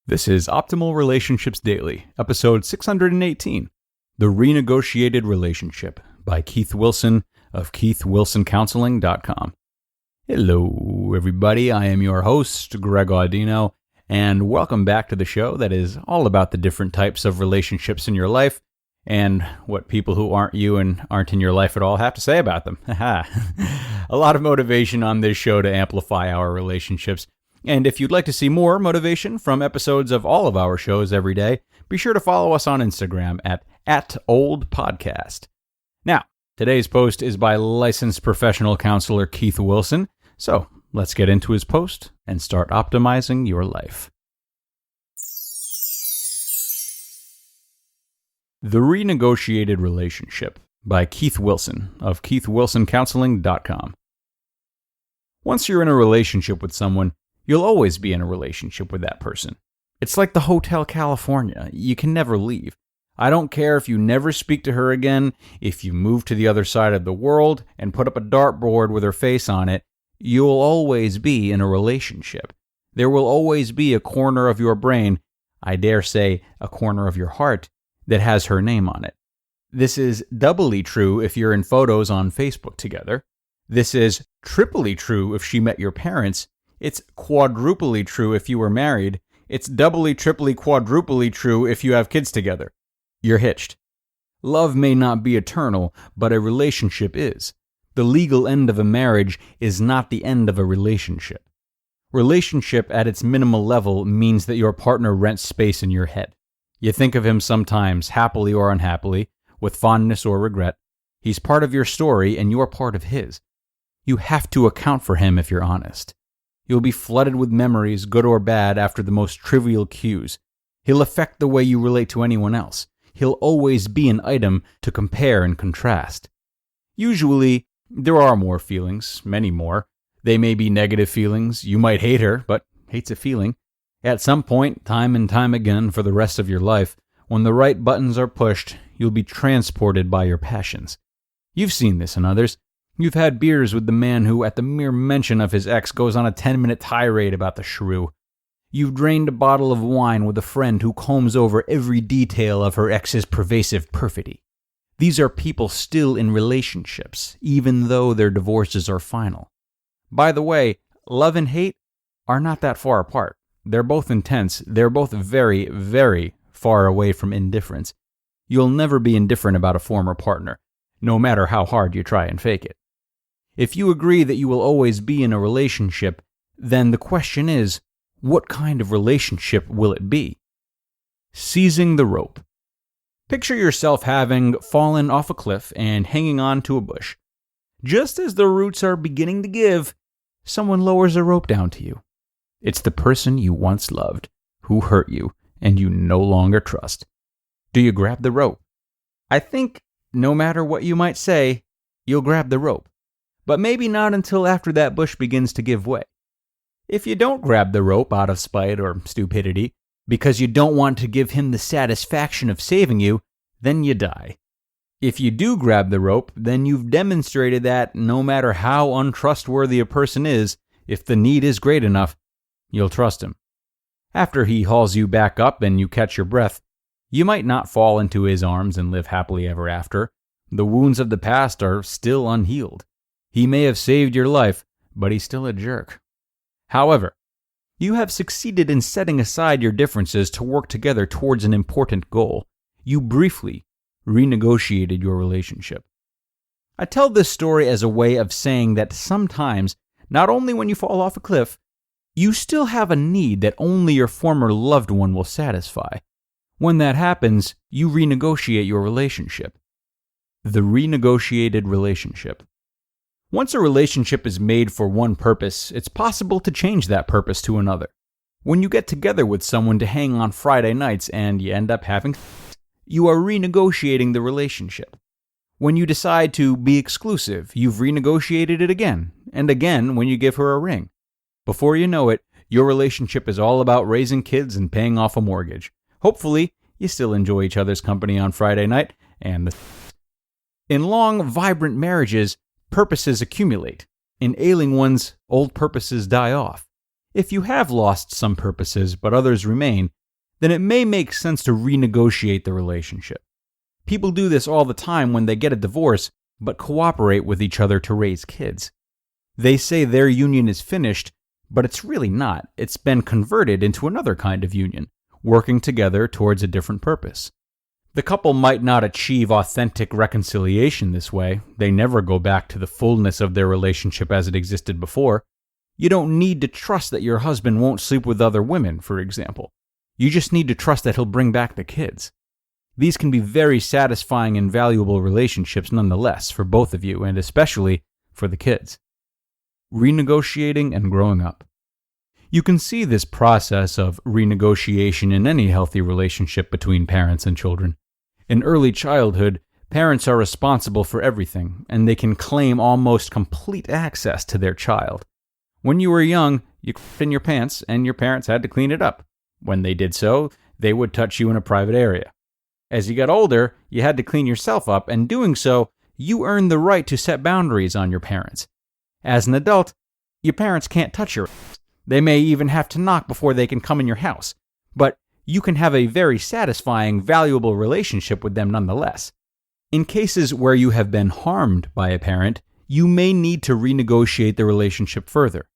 This is Optimal Relationships Daily, episode 618, The Renegotiated Relationship by Keith Wilson of KeithWilsonCounseling.com. Hello, everybody. I am your host, Greg Audino, and welcome back to the show that is all about the different types of relationships in your life and what people who aren't you and aren't in your life at all have to say about them. A lot of motivation on this show to amplify our relationships. And if you'd like to see more motivation from episodes of all of our shows every day, be sure to follow us on Instagram at @oldpodcast. Now, today's post is by licensed professional counselor Keith Wilson, so let's get into his post and start optimizing your life. The Renegotiated Relationship by Keith Wilson of KeithWilsonCounseling.com. Once you're in a relationship with someone, you'll always be in a relationship with that person. It's like the Hotel California. You can never leave. I don't care if you never speak to her again, if you move to the other side of the world and put up a dartboard with her face on it, you'll always be in a relationship. There will always be a corner of your brain, I dare say a corner of your heart, that has her name on it. This is doubly true if you're in photos on Facebook together. This is triply true if she met your parents. It's quadruply true if you were married. It's doubly, triply, quadruply true if you have kids together. You're hitched. Love may not be eternal, but a relationship is. The legal end of a marriage is not the end of a relationship. Relationship at its minimal level means that your partner rents space in your head. You think of him sometimes, happily or unhappily, with fondness or regret. He's part of your story and you're part of his. You have to account for him if you're honest. You'll be flooded with memories, good or bad, after the most trivial cues. He'll affect the way you relate to anyone else. He'll always be an item to compare and contrast. Usually, there are more feelings, many more. They may be negative feelings. You might hate her, but hate's a feeling. At some point, time and time again for the rest of your life, when the right buttons are pushed, you'll be transported by your passions. You've seen this in others. You've had beers with the man who, at the mere mention of his ex, goes on a 10-minute tirade about the shrew. You've drained a bottle of wine with a friend who combs over every detail of her ex's pervasive perfidy. These are people still in relationships, even though their divorces are final. By the way, love and hate are not that far apart. They're both intense. They're both very, very far away from indifference. You'll never be indifferent about a former partner, no matter how hard you try and fake it. If you agree that you will always be in a relationship, then the question is, what kind of relationship will it be? Seizing the rope. Picture yourself having fallen off a cliff and hanging on to a bush. Just as the roots are beginning to give, someone lowers a rope down to you. It's the person you once loved, who hurt you, and you no longer trust. Do you grab the rope? I think, no matter what you might say, you'll grab the rope. But maybe not until after that bush begins to give way. If you don't grab the rope out of spite or stupidity, because you don't want to give him the satisfaction of saving you, then you die. If you do grab the rope, then you've demonstrated that no matter how untrustworthy a person is, if the need is great enough, you'll trust him. After he hauls you back up and you catch your breath, you might not fall into his arms and live happily ever after. The wounds of the past are still unhealed. He may have saved your life, but he's still a jerk. However, you have succeeded in setting aside your differences to work together towards an important goal. You briefly renegotiated your relationship. I tell this story as a way of saying that sometimes, not only when you fall off a cliff, you still have a need that only your former loved one will satisfy. When that happens, you renegotiate your relationship. The renegotiated relationship. Once a relationship is made for one purpose, it's possible to change that purpose to another. When you get together with someone to hang on Friday nights and you end up having sex, you are renegotiating the relationship. When you decide to be exclusive, you've renegotiated it again, and again when you give her a ring. Before you know it, your relationship is all about raising kids and paying off a mortgage. Hopefully, you still enjoy each other's company on Friday night, and in long, vibrant marriages, purposes accumulate. In ailing ones, old purposes die off. If you have lost some purposes but others remain, then it may make sense to renegotiate the relationship. People do this all the time when they get a divorce but cooperate with each other to raise kids. They say their union is finished, but it's really not. It's been converted into another kind of union, working together towards a different purpose. The couple might not achieve authentic reconciliation this way. They never go back to the fullness of their relationship as it existed before. You don't need to trust that your husband won't sleep with other women, for example. You just need to trust that he'll bring back the kids. These can be very satisfying and valuable relationships nonetheless for both of you, and especially for the kids. Renegotiating and growing up. You can see this process of renegotiation in any healthy relationship between parents and children. In early childhood, parents are responsible for everything, and they can claim almost complete access to their child. When you were young, you crapped in your pants, and your parents had to clean it up. When they did so, they would touch you in a private area. As you got older, you had to clean yourself up, and doing so, you earned the right to set boundaries on your parents. As an adult, your parents can't touch your ass. They may even have to knock before they can come in your house, but you can have a very satisfying, valuable relationship with them nonetheless. In cases where you have been harmed by a parent, you may need to renegotiate the relationship further.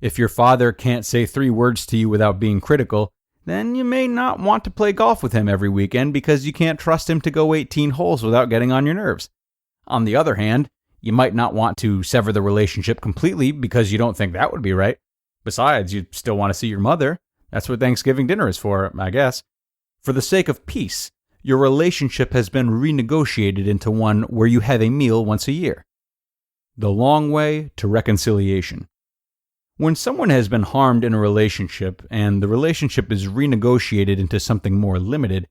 If your father can't say 3 words to you without being critical, then you may not want to play golf with him every weekend because you can't trust him to go 18 holes without getting on your nerves. On the other hand, you might not want to sever the relationship completely because you don't think that would be right. Besides, you still want to see your mother. That's what Thanksgiving dinner is for, I guess. For the sake of peace, your relationship has been renegotiated into one where you have a meal once a year. The long way to reconciliation. When someone has been harmed in a relationship and the relationship is renegotiated into something more limited,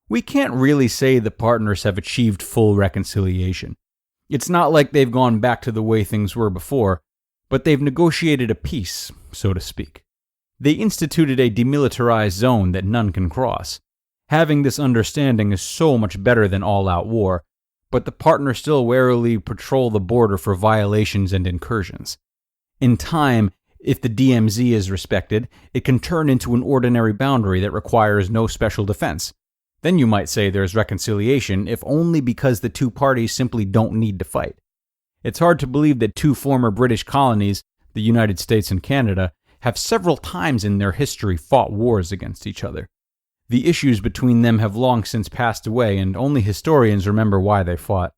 we can't really say the partners have achieved full reconciliation. It's not like they've gone back to the way things were before, but they've negotiated a peace, so to speak. They instituted a demilitarized zone that none can cross. Having this understanding is so much better than all-out war, but the partners still warily patrol the border for violations and incursions. In time, if the DMZ is respected, it can turn into an ordinary boundary that requires no special defense. Then you might say there's reconciliation, if only because the two parties simply don't need to fight. It's hard to believe that 2 former British colonies, the United States and Canada, have several times in their history fought wars against each other. The issues between them have long since passed away, and only historians remember why they fought.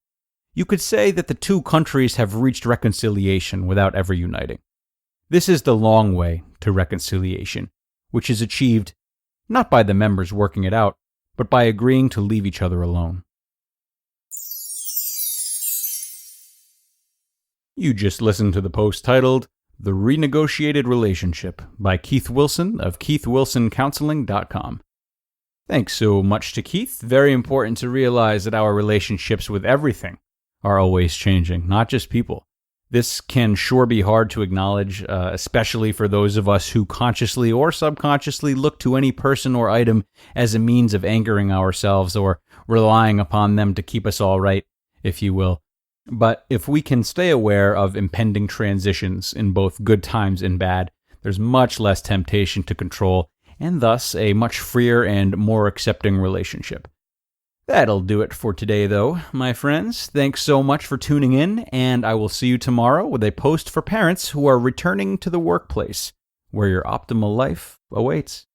You could say that the 2 countries have reached reconciliation without ever uniting. This is the long way to reconciliation, which is achieved not by the members working it out, but by agreeing to leave each other alone. You just listened to the post titled, The Renegotiated Relationship by Keith Wilson of KeithWilsonCounseling.com. Thanks so much to Keith. Very important to realize that our relationships with everything are always changing, not just people. This can sure be hard to acknowledge, especially for those of us who consciously or subconsciously look to any person or item as a means of anchoring ourselves or relying upon them to keep us all right, if you will. But if we can stay aware of impending transitions in both good times and bad, there's much less temptation to control, and thus a much freer and more accepting relationship. That'll do it for today, though, my friends. Thanks so much for tuning in, and I will see you tomorrow with a post for parents who are returning to the workplace, where your optimal life awaits.